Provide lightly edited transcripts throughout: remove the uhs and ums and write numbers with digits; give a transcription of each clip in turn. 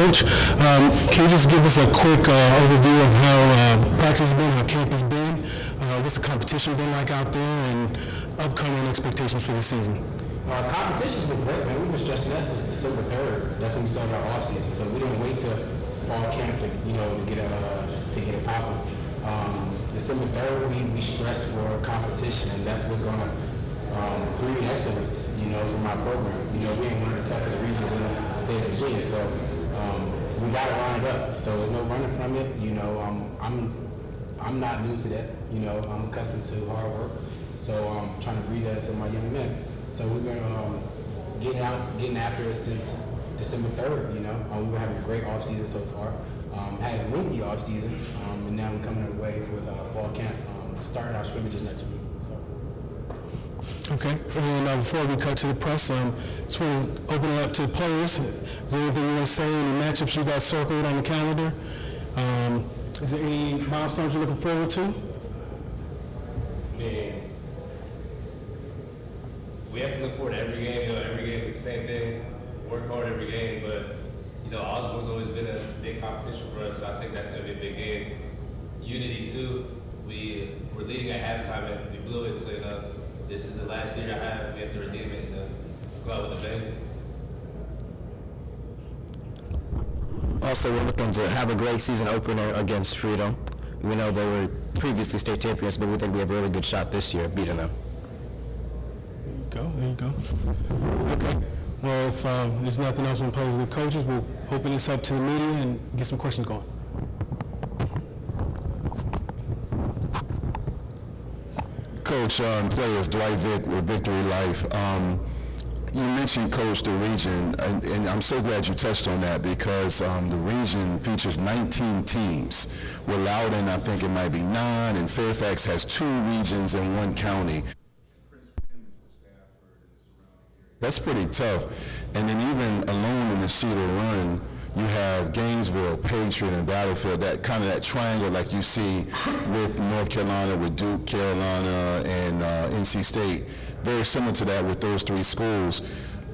Coach, can you just give us a quick overview of how practice has been, how camp has been, what's the competition been like out there, and upcoming expectations for the season? Competition's been great, man. We've been stressing that since December 3rd. That's when we started our off season. So we didn't wait till fall camp to get it popping. December 3rd, we stressed for competition, and that's what's gonna breed excellence, from our program. We ain't one of the toughest regions in the state of Virginia, so we gotta line it up. So there's no running from it. I'm not new to that. I'm accustomed to hard work, so I'm trying to breed that to my young men. So we've been getting after it since December 3rd. We've been having a great off season so far. Had a lengthy off season, and now we're coming away with fall camp. Starting our scrimmages next week. So. Okay, and before we cut to the press, just want to open it up to the players. Is there anything you want to say? Any matchups you got circled on the calendar? Is there any milestones you're looking forward to? Man, we have to look forward to every game. Every game is the same thing. Work hard every game, but Osbourn's always been a big competition for us, so I think that's going to be a big game. Unity, too. We're leading at halftime, and we blew it, so this is the last year I have. We have to redeem it and go out with a bang. Also, we're looking to have a great season opener against Freedom. We know they were previously state champions, but we think we have a really good shot this year beating them. There you go. Okay. Well, if there's nothing else on play with the coaches, we'll open this up to the media and get some questions going. Coach, players, Dwight Vick with Victory Life. You mentioned, Coach, the region, and I'm so glad you touched on that because the region features 19 teams. With Loudoun, I think it might be 9, and Fairfax has 2 regions in 1 county. That's pretty tough. And then even alone in the Cedar Run, you have Gainesville, Patriot, and Battlefield, that triangle like you see with North Carolina, with Duke, Carolina, and NC State. Very similar to that with those 3 schools.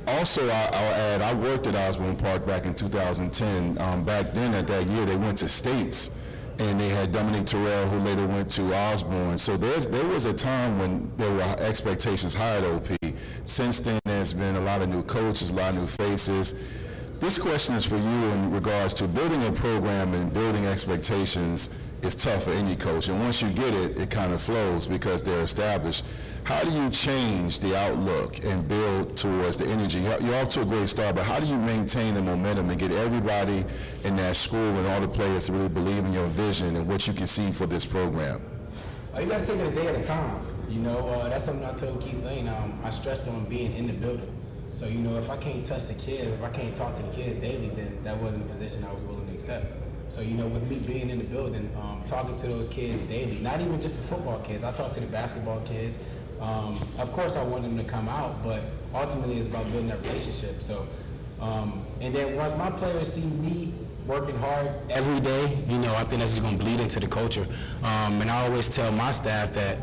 Also, I'll add, I worked at Osbourn Park back in 2010. Back then, at that year, they went to states, and they had Dominique Terrell, who later went to Osbourn. So there was a time when there were expectations high at OP. Since then, there's been a lot of new coaches, a lot of new faces. This question is for you in regards to building a program and building expectations is tough for any coach. And once you get it, it kind of flows because they're established. How do you change the outlook and build towards the energy? You're off to a great start, but how do you maintain the momentum and get everybody in that school and all the players to really believe in your vision and what you can see for this program? You got to take it a day at a time. That's something I told Keith Lane. I stressed on being in the building. So, if I can't touch the kids, if I can't talk to the kids daily, then that wasn't a position I was willing to accept. So, with me being in the building, talking to those kids daily, not even just the football kids, I talk to the basketball kids. Of course, I want them to come out, but ultimately it's about building that relationship. So, and then once my players see me working hard every day, I think that's just going to bleed into the culture. And I always tell my staff that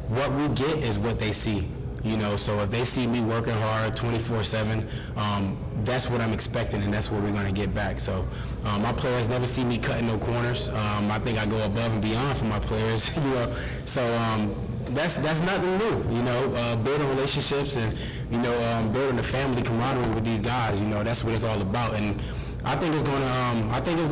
what we get is what they see. So if they see me working hard 24/7, that's what I'm expecting, and that's what we're going to get back. So my players never see me cutting no corners. I think I go above and beyond for my players. So that's nothing new. Building relationships and building the family camaraderie with these guys. That's what it's all about, and I think it's going to. I think it's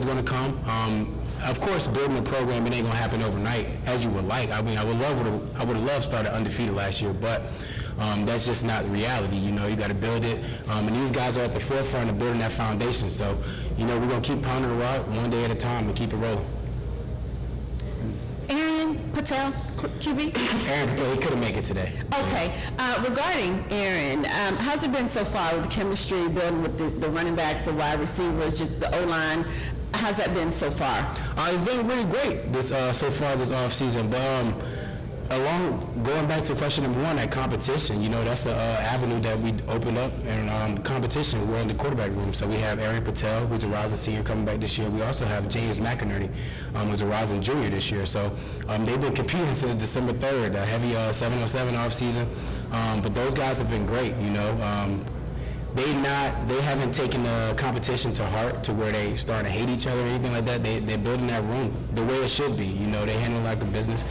going to come. Of course, building a program, it ain't gonna happen overnight, as you would like. I mean, I would have loved to start underfeated last year, but that's just not reality. You got to build it, and these guys are at the forefront of building that foundation. So, we're gonna keep pounding the rock one day at a time and keep it rolling. Aaryan Patel, QB. Aaryan Patel, he couldn't make it today. Okay. Regarding Aaryan, how's it been so far with the chemistry building with the running backs, the wide receivers, just the O-line? How's that been so far? It's been really great so far this off season. But going back to question number 1, that competition, that's the avenue that we opened up, and competition. We're in the quarterback room, so we have Aaryan Patel, who's a rising senior, coming back this year. We also have James McInerney, who's a rising junior this year. So they've been competing since December 3rd, a heavy 7-on-7 off season. But those guys have been great. they haven't taken the competition to heart to where they start to hate each other or anything like that. They're building that room the way it should be. You know, they handle it like a business,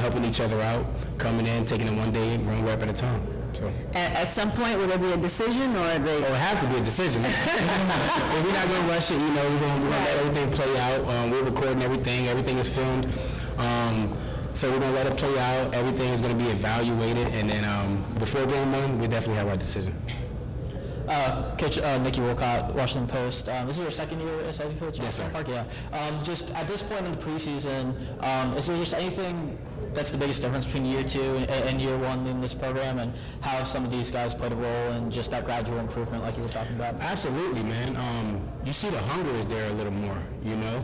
helping each other out, coming in, taking it one day, one rep at a time. So. At some point, will there be a decision, or are they? Oh, it has to be a decision. If we're not going to rush it, you know, we're going to let everything play out. We're recording everything. Everything is filmed. So we're going to let it play out. Everything is going to be evaluated. And then before game one, we definitely have our decision. Coach Nikki Wolcott, Washington Post. This is your second year as head coach? Yes, sir. Park, yeah. Just at this point in the preseason, is there just anything that's the biggest difference between year two and year one in this program, and how some of these guys played a role in just that gradual improvement like you were talking about? Absolutely, man. You see the hunger is there a little more, you know.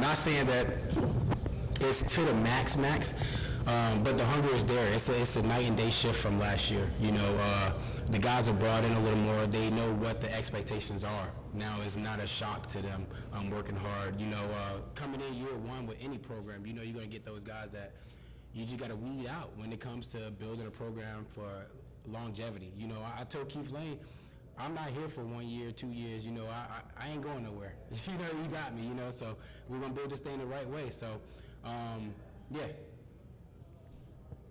Not saying that it's to the max, but the hunger is there. It's a night and day shift from last year, you know. The guys are brought in a little more. They know what the expectations are. Now it's not a shock to them. I'm working hard. You know, coming in year one with any program, you know you're going to get those guys that you just got to weed out when it comes to building a program for longevity. You know, I told Keith Lane, I'm not here for 1 year, 2 years. You know, I ain't going nowhere. You know, you got me, you know, so we're going to build this thing the right way. So, yeah.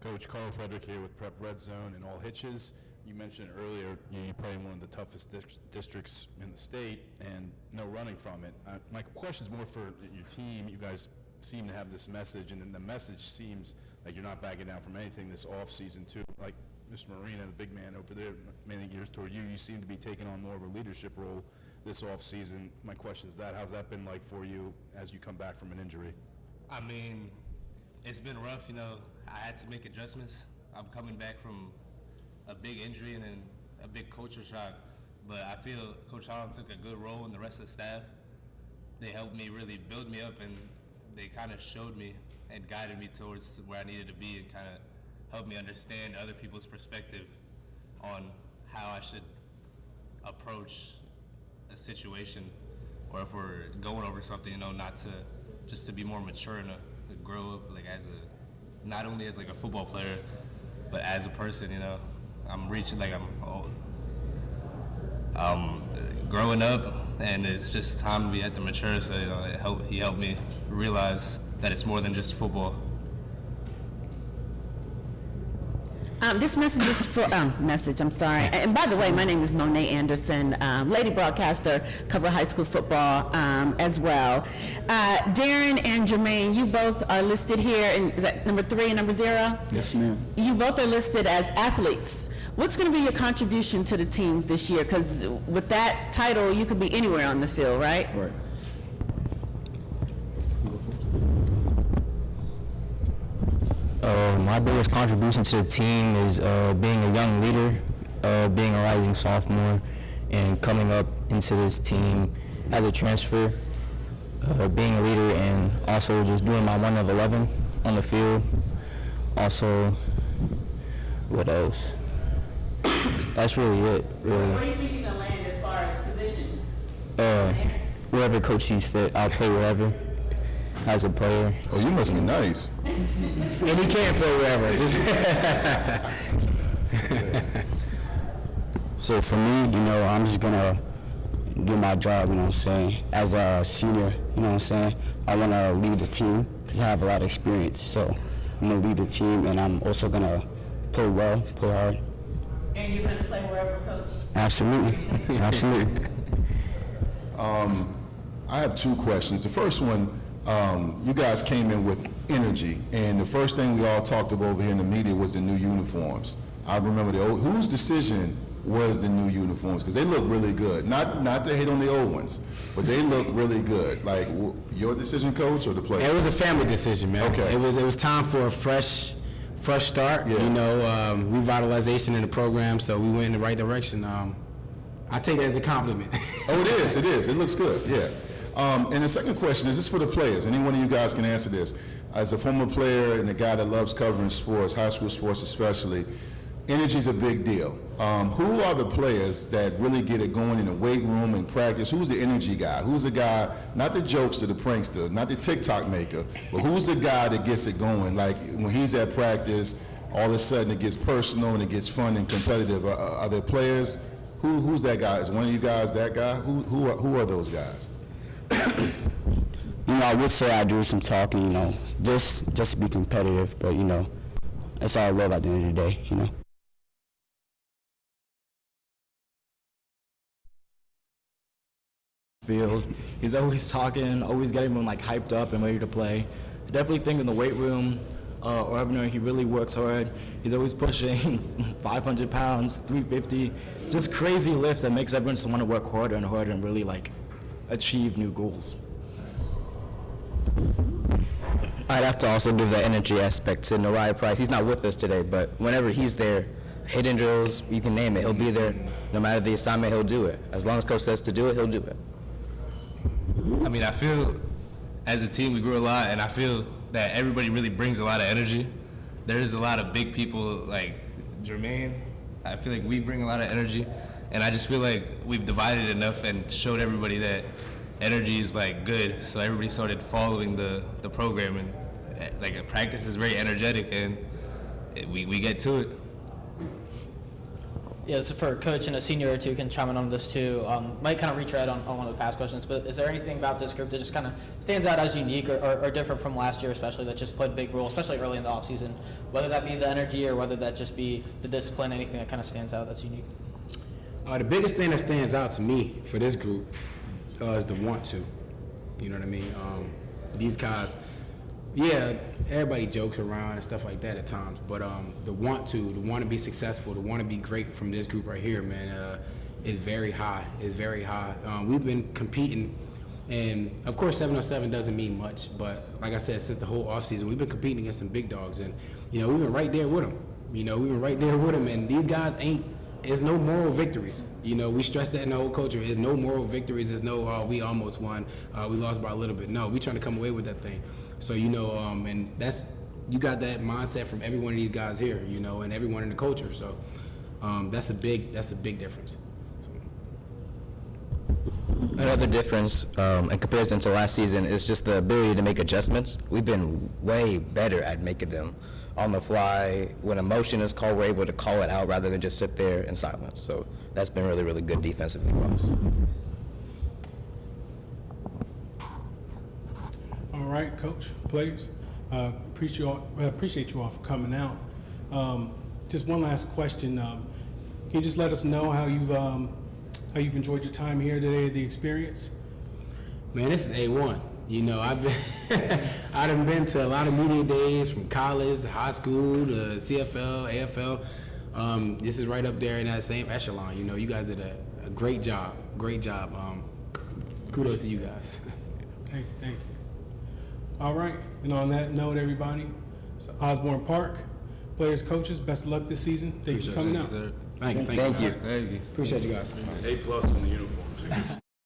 Coach Carl Frederick here with Prep Red Zone and All Hitches. You mentioned earlier you play in one of the toughest districts in the state and no running from it. My question is more for your team. You guys seem to have this message, and then the message seems like you're not backing down from anything this off season too. Like Mr. Morina, the big man over there, many years toward you, you seem to be taking on more of a leadership role this off season. My question is how's that been like for you as you come back from an injury? I mean, it's been rough, you know. I had to make adjustments. I'm coming back from a big injury and then a big culture shock, but I feel Coach Holland took a good role in the rest of the staff. They helped me really build me up, and they kind of showed me and guided me towards where I needed to be, and kind of helped me understand other people's perspective on how I should approach a situation, or if we're going over something, you know, not to just to be more mature and to grow up, like as a, not only as like a football player, but as a person, you know. I'm reaching, like I'm growing up, and it's just time we had to mature. So you know, he helped me realize that it's more than just football. This message is for, I'm sorry. And by the way, my name is Monet Anderson, lady broadcaster, cover high school football as well. Derron and Jermaine, you both are listed here, is that number 3 and number 0? Yes, ma'am. You both are listed as athletes. What's going to be your contribution to the team this year? Because with that title, you could be anywhere on the field, right? Right. My biggest contribution to the team is being a young leader, being a rising sophomore, and coming up into this team as a transfer, being a leader, and also just doing my 1 of 11 on the field. Also, what else? That's really it, really. Where do you think you're going to land as far as position? Wherever coach sees fit, I'll play wherever as a player. Oh, you must be nice. And he can't play wherever. So for me, you know, I'm just gonna do my job, you know what I'm saying. As a senior, you know what I'm saying, I wanna lead the team because I have a lot of experience. So I'm gonna lead the team, and I'm also gonna play well, play hard. And you're going to play wherever, Coach? Absolutely, absolutely. I have 2 questions. The first one, you guys came in with energy, and the first thing we all talked about over here in the media was the new uniforms. I remember whose decision was the new uniforms, because they look really good. Not to hate on the old ones, but they look really good. Like your decision, Coach, or the player? It was a family decision, man. Okay. It was time for a fresh start. Yeah. You know, revitalization in the program, so we went in the right direction. I take it as a compliment. Oh, it is. It looks good, yeah. And the second question is this for the players. Any one of you guys can answer this. As a former player and a guy that loves covering sports, high school sports especially, energy's a big deal. Who are the players that really get it going in the weight room and practice? Who's the energy guy? Who's the guy, not the jokester, the prankster, not the TikTok maker, but who's the guy that gets it going? Like when he's at practice, all of a sudden it gets personal and it gets fun and competitive. Are there players? Who's that guy? Is one of you guys that guy? Who are those guys? You know, I would say I do some talking, you know, just to be competitive, but, you know, that's all love at the end of the day, you know. Field. He's always talking, always getting everyone like hyped up and ready to play. I definitely think in the weight room, Arbnor, he really works hard. He's always pushing 500 pounds, 350, just crazy lifts that makes everyone just want to work harder and harder and really like achieve new goals. I'd have to also give the energy aspect to Nariah Price. He's not with us today, but whenever he's there, hidden drills, you can name it, he'll be there. No matter the assignment, he'll do it. As long as coach says to do it, he'll do it. I mean, I feel as a team we grew a lot, and I feel that everybody really brings a lot of energy. There's a lot of big people like Jermaine. I feel like we bring a lot of energy, and I just feel like we've divided enough and showed everybody that energy is like good. So everybody started following the program, and like practice is very energetic, and we get to it. Yeah, this is for a coach and a senior or two can chime in on this too. Might kind of retread on one of the past questions, but is there anything about this group that just kind of stands out as unique or different from last year, especially that just played a big role, especially early in the offseason, whether that be the energy or whether that just be the discipline, anything that kind of stands out that's unique? The biggest thing that stands out to me for this group is the want to. You know what I mean? These guys, yeah, everybody jokes around and stuff like that at times, but the want to be successful, the want to be great from this group right here, man, is very high. Is very high. We've been competing, and of course 707 doesn't mean much, but like I said, since the whole offseason, we've been competing against some big dogs, and you know we've been right there with them. And these guys there's no moral victories. You know, we stress that in the whole culture. There's no moral victories. There's no, we almost won. We lost by a little bit. No, we trying to come away with that thing. So, you know, and you got that mindset from every one of these guys here, you know, and everyone in the culture. So that's a big difference. Another difference in comparison to last season is just the ability to make adjustments. We've been way better at making them on the fly. When emotion is called, we're able to call it out rather than just sit there in silence. So that's been really, really good defensively for us. All right, Coach, players, appreciate you all for coming out. Just one last question. Can you just let us know how you've enjoyed your time here today at the Experience? Man, this is A1. You know, I've been to a lot of media days from college to high school to CFL, AFL. This is right up there in that same echelon. You know, you guys did a great job. Great job. Kudos to you guys. Thank you. All right, and on that note, everybody, it's Osbourn Park. Players, coaches, best of luck this season. Thank you for coming out. Thank you. Thank you. Appreciate you guys. A+ in the uniforms.